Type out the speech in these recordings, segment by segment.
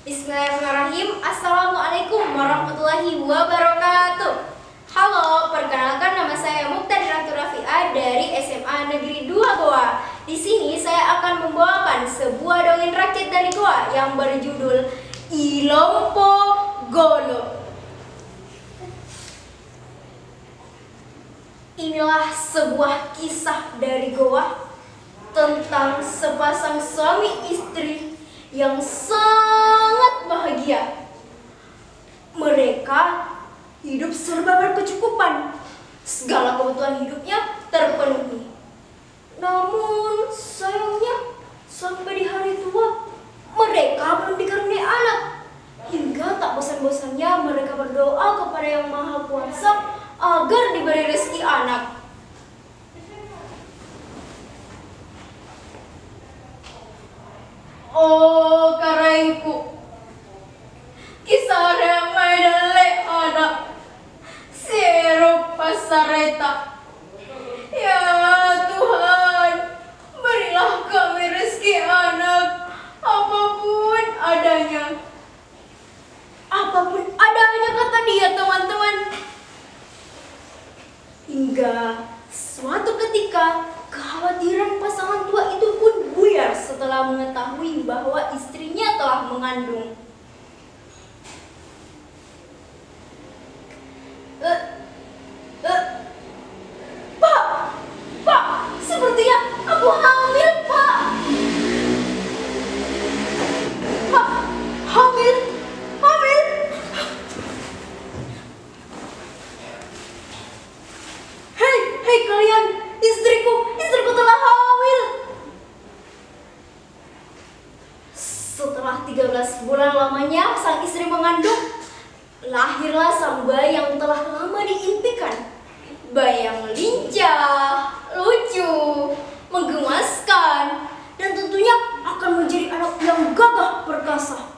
Bismillahirrahmanirrahim. Assalamualaikum warahmatullahi wabarakatuh. Halo, perkenalkan nama saya Muqtadirah Rafi'ah dari SMA Negeri 2 Goa. Di sini saya akan membawakan sebuah dongeng rakyat dari Goa yang berjudul Ilompo Golo. Inilah sebuah kisah dari Goa tentang sepasang suami istri yang sangat bahagia. Mereka hidup serba berkecukupan, segala kebutuhan hidupnya terpenuhi. Namun sayangnya sampai di hari tua mereka belum dikaruniai anak. Hingga tak bosan-bosannya mereka berdoa kepada Yang Maha Kuasa agar diberi rezeki anak. Oh karengku, kisah remai dale anak sirup pasareta. Ya Tuhan, berilah kami rezeki anak apapun adanya. Apapun adanya kata dia, teman-teman. Hingga suatu ketika kekhawatiran pasangan tua itu pun buyar setelah mengetahui bahwa istrinya telah mengandung. Pak, sepertinya aku hamil, Pak. Pak, hamil. Hei kalian, istriku telah hamil. Setelah 13 bulan lamanya sang istri mengandung, lahirlah sang bayi yang telah lama diimpikan. Bayi yang lincah, lucu, menggemaskan, dan tentunya akan menjadi anak yang gagah perkasa.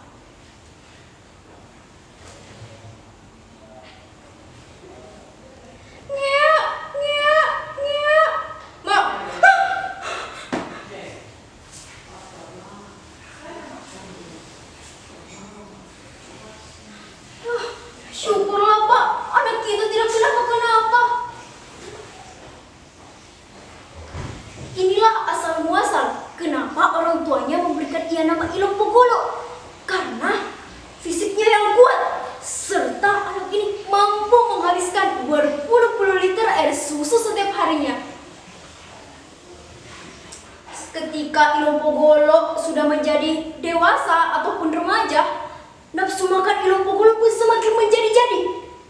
Syukurlah Pak, anak kita tidak kenapa-kenapa. Inilah asal muasal kenapa orang tuanya memberikan ia nama Ilompo Golo. Karena fisiknya yang kuat, serta anak ini mampu menghabiskan berpuluh-puluh liter air susu setiap harinya. Ketika Ilompo Golo sudah menjadi dewasa ataupun remaja, nafsu makan Ilompo Golo pun semakin menjadi-jadi,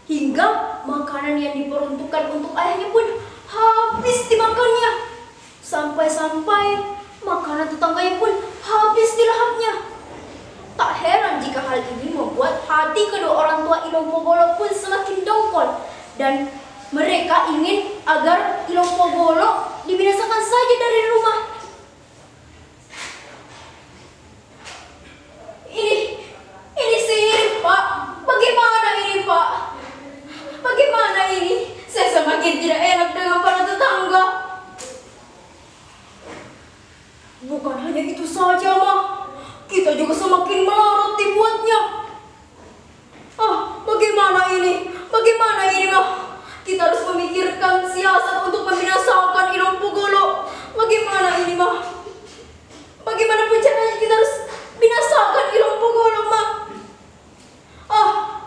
hingga makanan yang diperuntukkan untuk ayahnya pun habis dimakannya. Sampai-sampai makanan tetangganya pun habis dilahapnya. Tak heran jika hal ini membuat hati kedua orang tua Ilompo Golo pun semakin dongkol, dan mereka ingin agar Ilompo Golo dibinasakan saja dari rumah. Ini sihir, Pak. Bagaimana ini, Pak? Bagaimana ini? Saya semakin tidak enak dengan para tetangga. Bukan hanya itu saja, Mah. Kita juga semakin melarat dibuatnya. Bagaimana ini? Bagaimana ini, Mah? Kita harus memikirkan siasat untuk membinasakan Ilompo Golo. Bagaimana ini, Mah? Bagaimana pun caranya kita harus binasakan Ilompo Golo, Mah?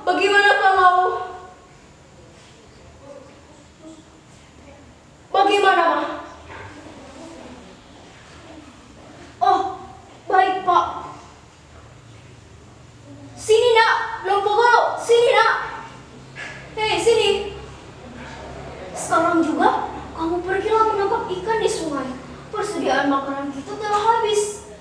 Bagaimana kalau... Bagaimana, Mah? Baik, Pak. Sini, Nak. Ilompo Golo, sini, Nak. Hei, sini. Sekarang juga kamu pergilah menangkap ikan di sungai. Persediaan makanan kita telah habis.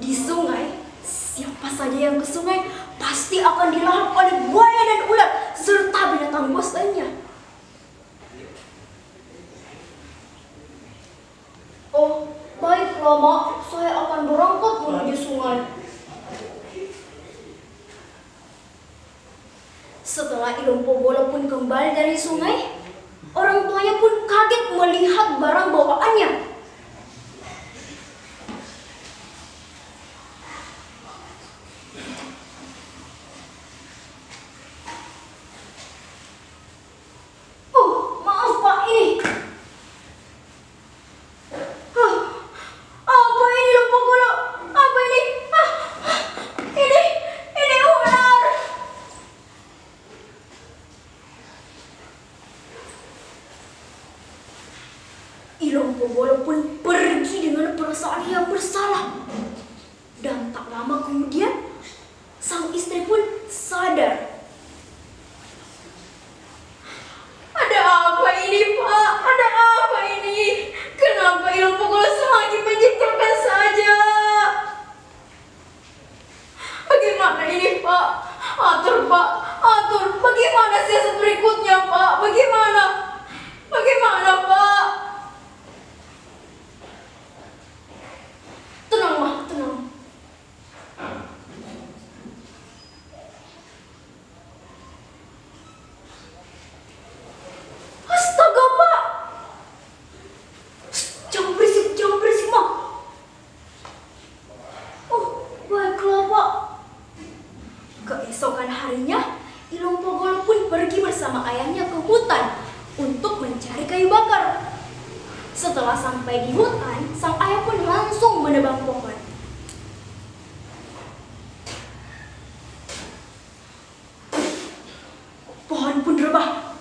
Di sungai, siapa saja yang ke sungai pasti akan dilahap oleh buaya dan ular serta binatang buas lainnya. Baiklah, Mak. Saya akan berangkat menuju sungai. Setelah Ilompo Golo pun kembali dari sungai, orang tuanya pun kaget melihat barang bawaannya. lama kemudian, sang istri pun sadar. Ada apa ini, Pak? Ada apa ini? Kenapa Ilung Pogolo semakin menjengkelkan saja? Bagaimana ini, Pak? Atur, Pak. Atur. Bagaimana siasat berikutnya, Pak? Bagaimana? Bagaimana, Pak? Tenang, Mah. Tenang. Astaga, Pak. Jangan berisik, Mah. Oh, baiklah, Pak. Keesokan harinya, Ilung Pogolo pun pergi bersama ayahnya ke hutan untuk mencari kayu bakar. Setelah sampai di hutan, sang ayah pun langsung menebang pohon. Pohon pun rebah.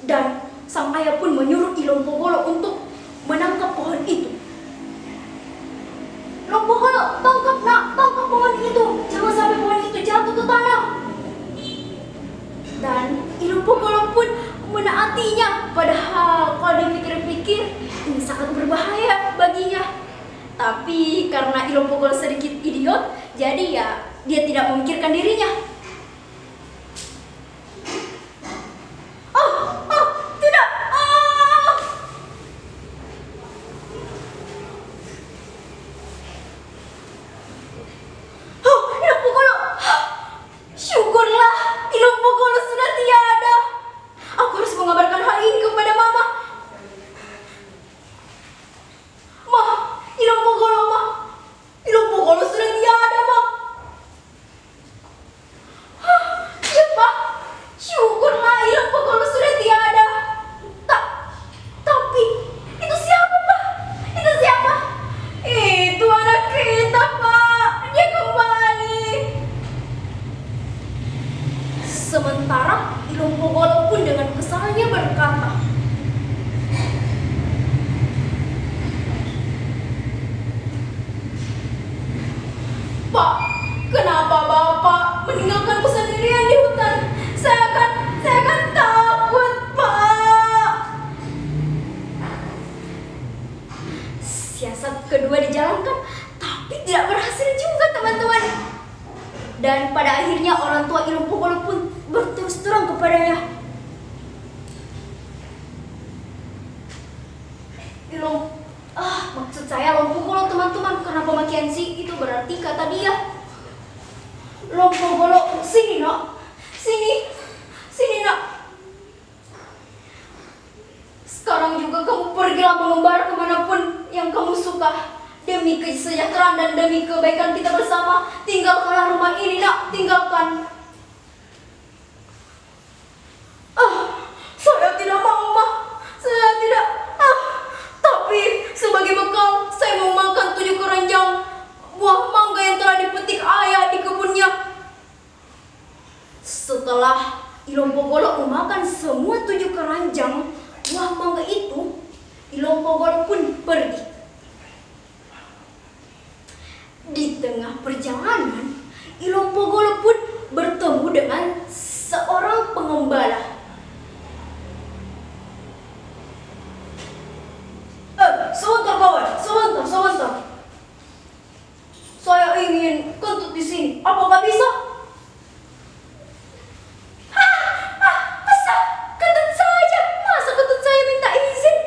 Dan sang ayah pun menyuruh Ilung Pogolo untuk menangkap pohon itu. Ilung Pogolo, tangkap nak, tangkap pohon itu. Jangan sampai pohon itu jatuh ke tanah. Dan Ilung Pogolo pun menaatinya. Padahal kalau dipikir-pikir ini sangat berbahaya baginya. Tapi karena Ilung Pogolo sedikit idiot, jadi ya dia tidak memikirkan dirinya. Tidak. Ilung Pogolo. Syukurlah Ilung Pogolo sudah tiada. Aku harus mengabarkan hal ini kepada Mama. Ma, Ilung Pogolo, Ma. Ilung Pogolo sudah tiada, Ma. Ya, Pak. Syukurlah Ilung Pogolo sudah tiada. Tapi itu siapa, Pak? Itu siapa? Itu anak kita, Pak. Dia kembali. Sementara Ilung Pogolo pun dengan kesalnya berkata, Pak, kenapa Bapak meninggalkanku sendirian di hutan? Saya kan takut, Pak. Siasat kedua dijalankan, tapi tidak berhasil juga, teman-teman. Dan pada akhirnya orang tua Ilung Pogolo pun berterus terang kepadanya. Maksud saya Ilung Pogolo, teman-teman, karena pemakaian si itu berarti kata dia. Ilung Pogolo, sini nak, sini nak. Sekarang juga kamu pergilah mengembara kemanapun yang kamu suka. Demi kesejahteraan dan demi kebaikan kita bersama, tinggalkanlah rumah ini, nak, tinggalkan. Saya tidak mau, Ma. Saya tidak. Tapi sebagai bekal, saya mau makan 7 keranjang buah mangga yang telah dipetik ayah di kebunnya. Setelah Ilung Pogolo memakan semua 7 keranjang buah mangga itu, Ilung Pogolo pun pergi. Di tengah perjalanan, Ilung Pogolo pun bertemu dengan seorang pengembala. Sebentar kawan, sebentar. Saya ingin kentut di sini. Apakah bisa? Bisa, kentut saja. Masa kentut saya minta izin?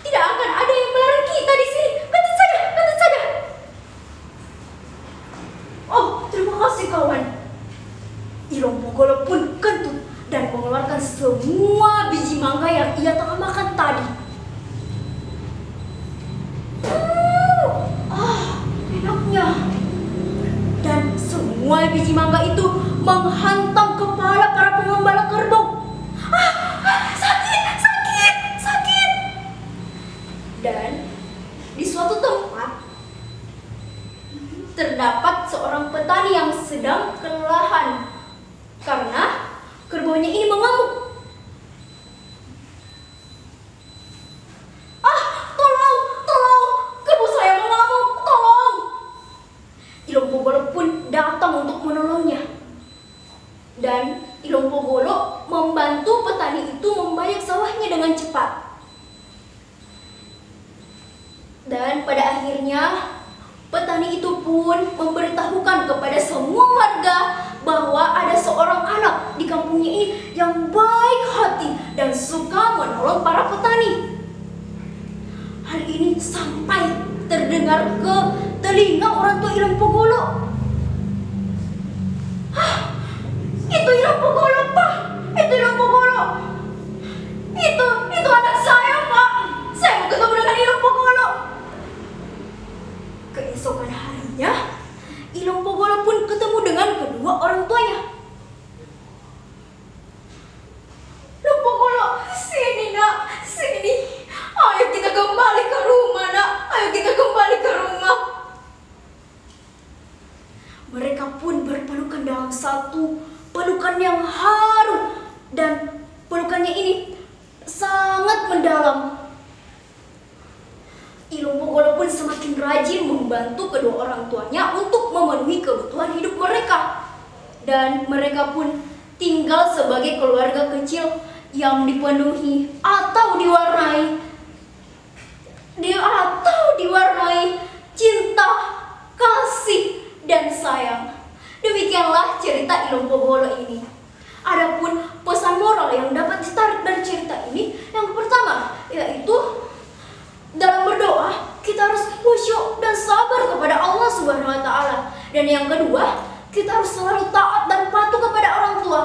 Tidak akan ada yang melarang kita di sini. Kentut saja. Oh, terima kasih kawan. Ilung Pogolo pun kentut dan mengeluarkan semua biji mangga yang ia tengah makan tadi. Enaknya. Dan semua biji mangga itu menghantam kepala para pengembala kerbau. Sakit. Dan di suatu tempat terdapat seorang petani yang sedang kelelahan karena kerbaunya ini mengamuk. Tolong, kerbau saya mengamuk, tolong. Ilompogolo pun datang untuk menolongnya. Dan Ilompogolo membantu petani itu membayar sawahnya dengan cepat. Dan pada akhirnya petani itu pun memberitahukan kepada semua warga bahwa ada seorang anak di kampungnya ini yang baik hati dan suka menolong para petani. Hal ini sampai terdengar ke telinga orang tua Ilompogolo. Itu Ilompogolo, Pak. Itu Ilompogolo. Itu anak saya, Pak. Saya mau ketemu dengan Ilompogolo. Keesokan harinya, Ilompogolo pun ketemu dengan kedua orang tuanya. Ilompogolo, sini nak, sini. Ayo kita kembali ke rumah nak. Ayo kita kembali ke rumah. Mereka pun berpelukan dalam satu pelukan yang haru. Dan pelukannya ini sangat mendalam. Ilompogolo pun semakin rajin membantu kedua orang tuanya untuk memenuhi kebutuhan hidup mereka. Dan mereka pun tinggal sebagai keluarga kecil yang dipenuhi atau diwarnai cinta, kasih, dan sayang. Demikianlah cerita Ilompogolo ini. Adapun pesan moral yang dapat ditarik dari cerita ini, yang pertama yaitu dalam berdoa kita harus khusyuk dan sabar kepada Allah Subhanahu wa taala. Dan yang kedua, kita harus selalu taat dan patuh kepada orang tua.